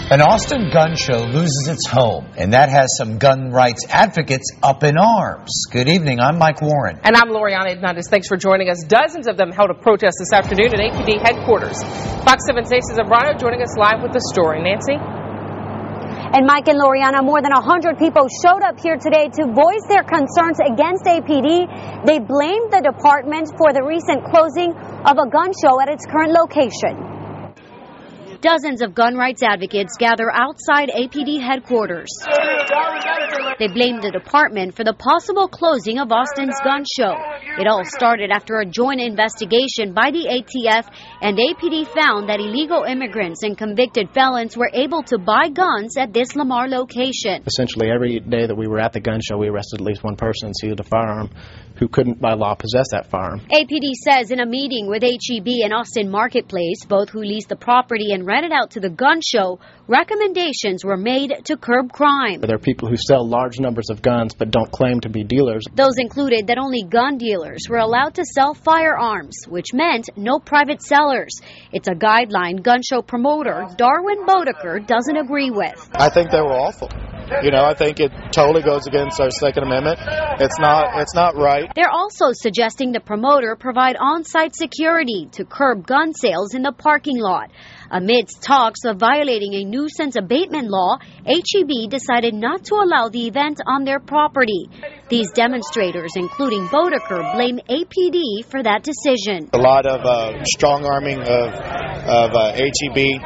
An Austin gun show loses its home, and that has some gun rights advocates up in arms. Good evening, I'm Mike Warren. And I'm Loriana Hernandez. Thanks for joining us. Dozens of them held a protest this afternoon at APD headquarters. Fox 7's Nancy Zambrano joining us live with the story. Nancy? And Mike and Loriana, more than 100 people showed up here today to voice their concerns against APD. They blamed the department for the recent closing of a gun show at its current location. Dozens of gun rights advocates gather outside APD headquarters. They blamed the department for the possible closing of Austin's gun show. It all started after a joint investigation by the ATF, and APD found that illegal immigrants and convicted felons were able to buy guns at this Lamar location. Essentially, every day that we were at the gun show, we arrested at least one person and seized a firearm who couldn't by law possess that firearm. APD says in a meeting with HEB and Austin Marketplace, both who leased the property and rented out to the gun show, recommendations were made to curb crime. There are people who sell large numbers of guns but don't claim to be dealers. Those included that only gun dealers were allowed to sell firearms, which meant no private sellers. It's a guideline gun show promoter Darwin Bodeker doesn't agree with. I think they were awful. I think it totally goes against our Second Amendment. It's not right. They're also suggesting the promoter provide on-site security to curb gun sales in the parking lot. Amidst talks of violating a nuisance abatement law, HEB decided not to allow the event on their property. These demonstrators, including Bodeker, blame APD for that decision. A lot of strong-arming of HEB,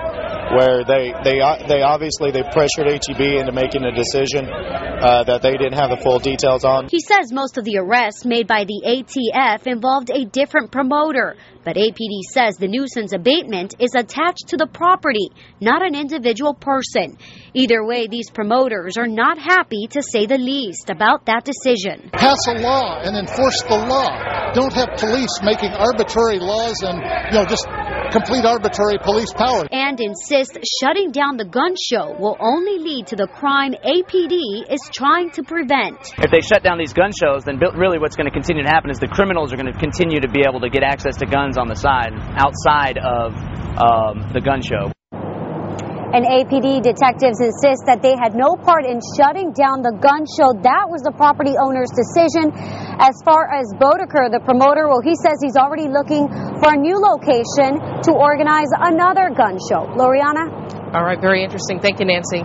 where they obviously pressured HEB into making a decision that they didn't have the full details on. He says most of the arrests made by the ATF involved a different promoter, but APD says the nuisance abatement is attached to the property, not an individual person. Either way, these promoters are not happy, to say the least, about that decision. Pass a law and enforce the law. Don't have police making arbitrary laws and, just complete arbitrary police power. And insist shutting down the gun show will only lead to the crime APD is trying to prevent. If they shut down these gun shows, then really what's going to continue to happen is the criminals are going to continue to be able to get access to guns on the side, outside of the gun show. And APD detectives insist that they had no part in shutting down the gun show. That was the property owner's decision. As far as Bodeker, the promoter, he says he's already looking for a new location to organize another gun show. Loriana? All right, very interesting. Thank you, Nancy.